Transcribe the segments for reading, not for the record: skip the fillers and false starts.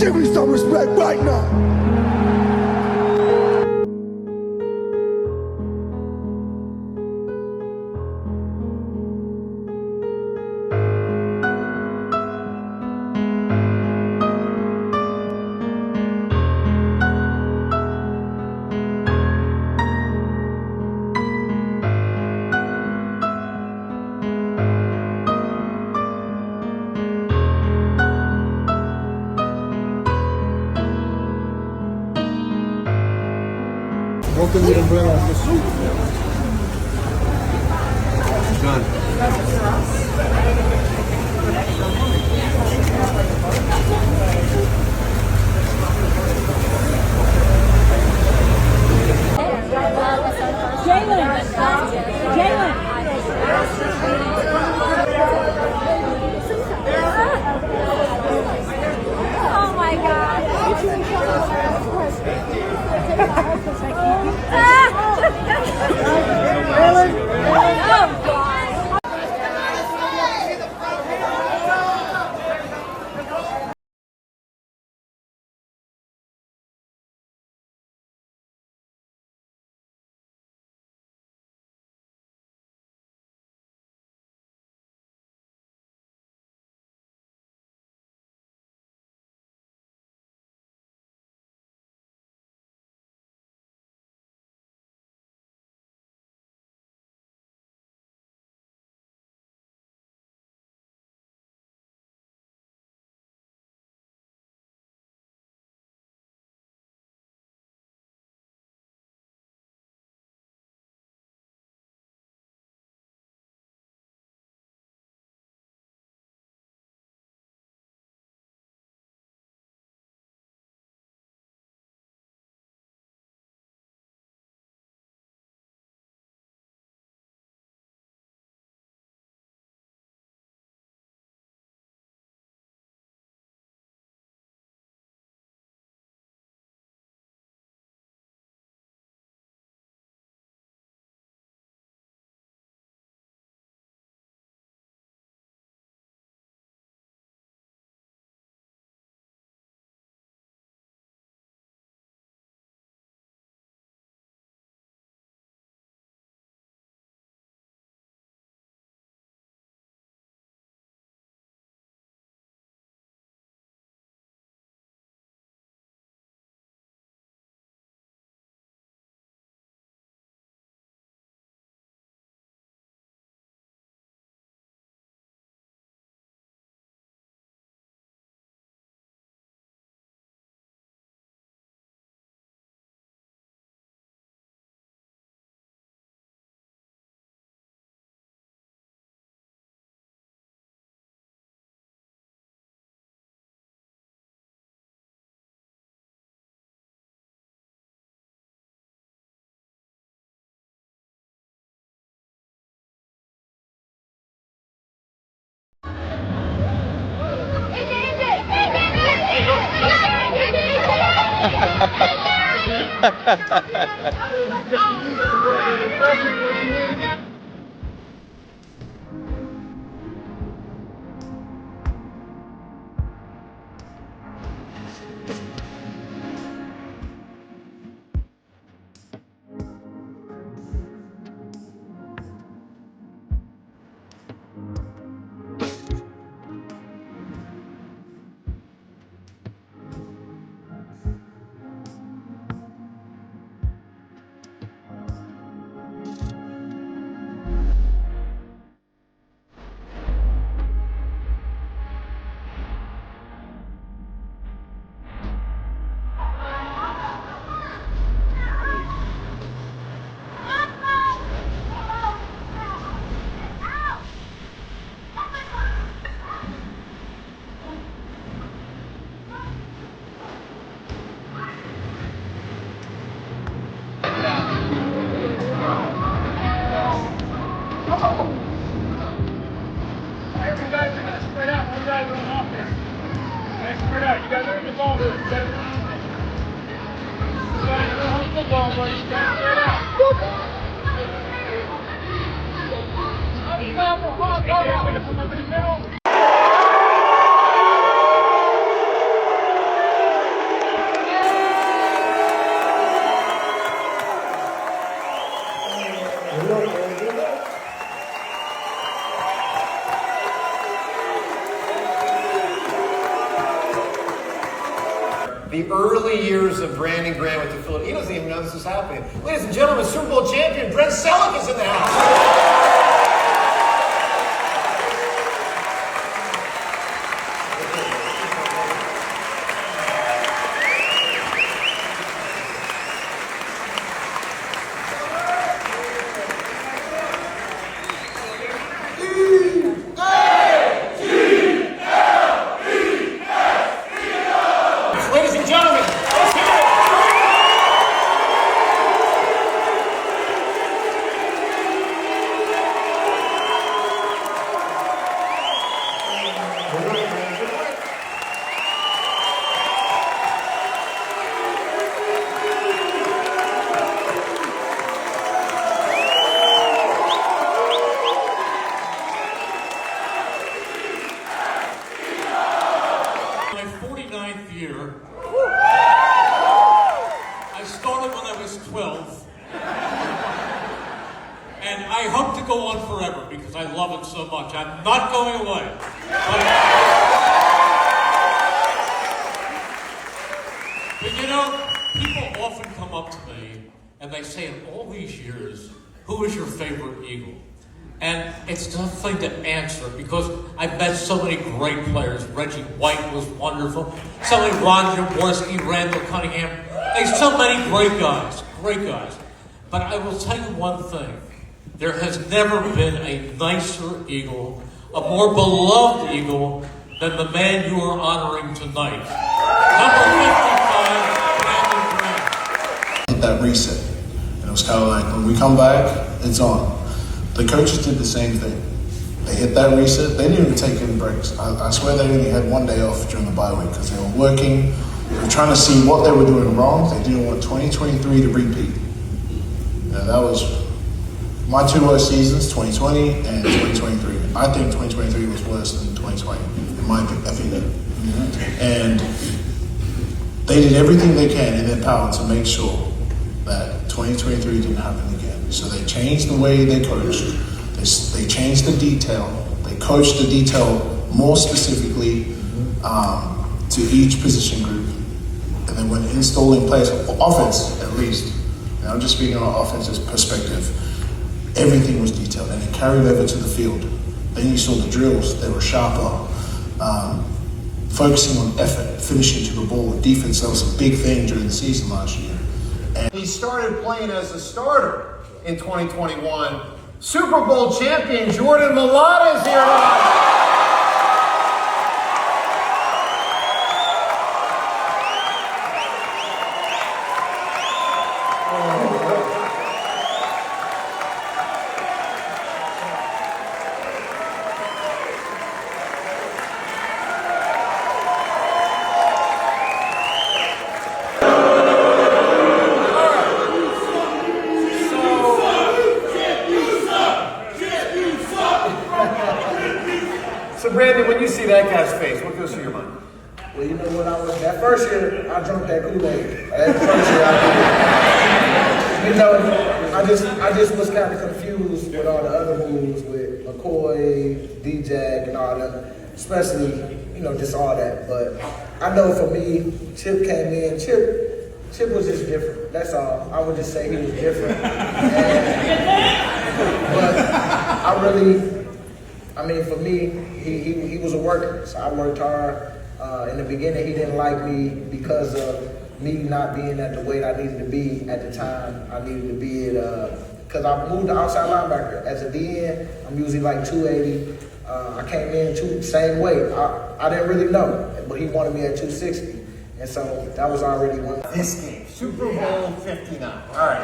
Give me some respect right now. Welcome to the bread office. Done. Jalen. Oh my God. the early years of Brandon Graham with the Philadelphia. He doesn't even know this is happening. Ladies and gentlemen, Super Bowl champion Brent Selleck is in the house. Ladies and gentlemen, let's hear it. My 49th year. I started when I was 12. And I hope to go on forever because I love it so much. I'm not going away. But you know, people often come up to me and they say, in all these years, who is your favorite Eagle? And it's a tough thing to answer because I've met so many great players. Reggie White was wonderful. So many Ron Jaworski, Randall Cunningham. There's so many great guys. But I will tell you one thing. There has never been a nicer Eagle, a more beloved Eagle than the man you are honoring tonight. Number 55, Brandon Graham. Hit that reset. And it was kind of like, when we come back, it's on. The coaches did the same thing. They hit that reset. They didn't even take any breaks. I swear they only had one day off during the bye week because they were working. They were trying to see what they were doing wrong. They didn't want 2023 to repeat. That was my two worst seasons, 2020 and 2023. I think 2023 was worse than 2020, in my opinion. And they did everything they can in their power to make sure that 2023 didn't happen again. So they changed the way they coached. They changed the detail. They coached the detail more specifically to each position group. And then when installing players, offense at least, and I'm just speaking on an offensive perspective, everything was detailed and it carried over to the field. Then you saw the drills, they were sharper, focusing on effort, finishing to the ball. Defense, that was a big thing during the season last year. And he started playing as a starter in 2021. Super Bowl champion Jordan Mailata is here tonight. So Brandon, when you see that guy's face, what goes through your mind? Well, you know what that first year, I drank that Kool-Aid. That first year I did. You know, I just was kind of confused with all the other moves with McCoy, DJ, and all that, especially, you know, just all that. But I know for me, Chip came in, Chip was just different. That's all. I would just say he was different. But I mean, for me, he was a worker. So I worked hard. In the beginning, he didn't like me because of me not being at the weight I needed to be at the time. I needed to be at, because I moved to outside linebacker. As a DN, I'm usually like 280. I came in same weight. I didn't really know, but he wanted me at 260. And so that was already one. This game, Super Bowl 59. All right.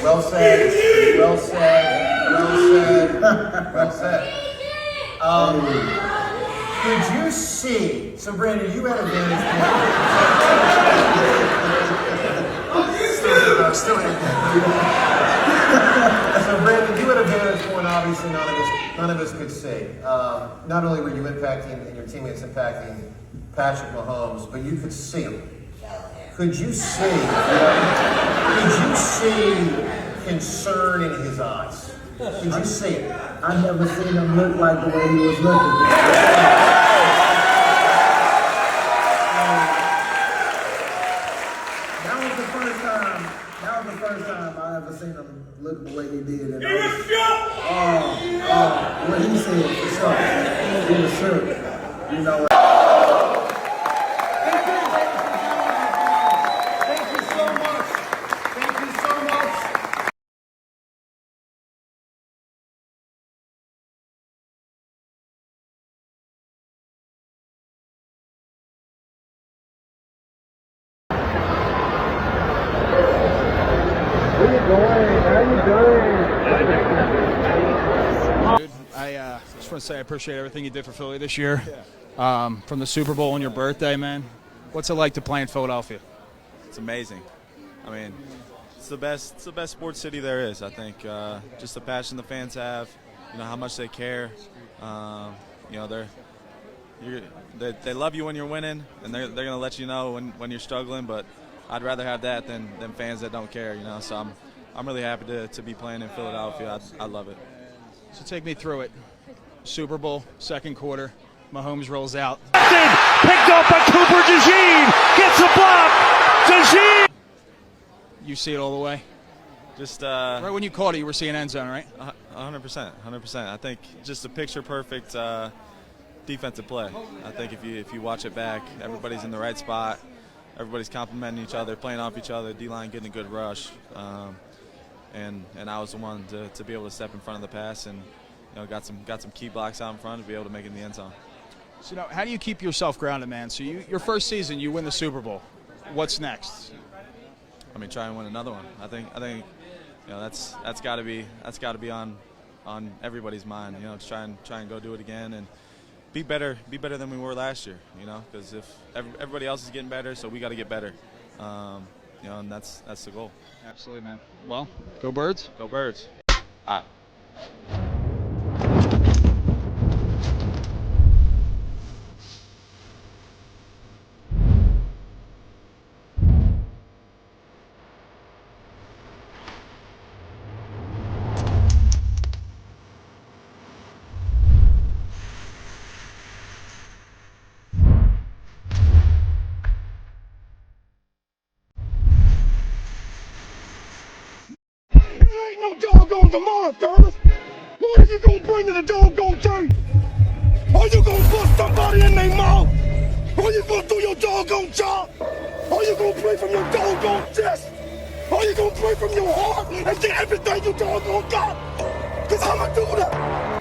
Well said. Well said. Well said. Could you see? So Brandon, you had a vantage point. Still in. So Brandon, you had a vantage point. Obviously, none of us could see. Not only were you impacting and your teammates impacting Patrick Mahomes, but you could see him. Could you see? Could you see concern in his eyes? Could you see it? I never seen him look like the way he was looking. see the shirt. You know. Thank you so much. Thank you so much. Dude, I just want to say I appreciate everything you did for Philly this year. From the Super Bowl and your birthday, man. What's it like to play in Philadelphia? It's amazing. I mean, it's the best sports city there is. I think just the passion the fans have, you know how much they care. You know they love you when you're winning, and they're gonna let you know when you're struggling. But I'd rather have that than fans that don't care. You know, so I'm really happy to be playing in Philadelphia. I love it. So take me through it. Super Bowl, second quarter. Mahomes rolls out. Picked up by Cooper Dejean. Gets a block. Dejean. You see it all the way? Just Right when you caught it, you were seeing end zone, right? 100%. I think just a picture perfect defensive play. I think if you watch it back, everybody's in the right spot. Everybody's complimenting each other, playing off each other. D-line getting a good rush, and I was the one to be able to step in front of the pass, and got some key blocks out in front to be able to make it in the end zone. So how do you keep yourself grounded, man? So your first season, you win the Super Bowl. What's next? I mean, try and win another one. I think that's got to be on everybody's mind. To try and go do it again and be better than we were last year. Because if everybody else is getting better, so we got to get better. And that's the goal. Absolutely, man. Well, go Birds. Go Birds. All right. Ain't no doggone tomorrow, fellas. What are you gonna bring to the doggone table? Are you gonna bust somebody in their mouth? Are you gonna do your doggone job? Are you gonna play from your doggone chest? Are you gonna play from your heart and get everything you doggone got? Cause I'ma do that.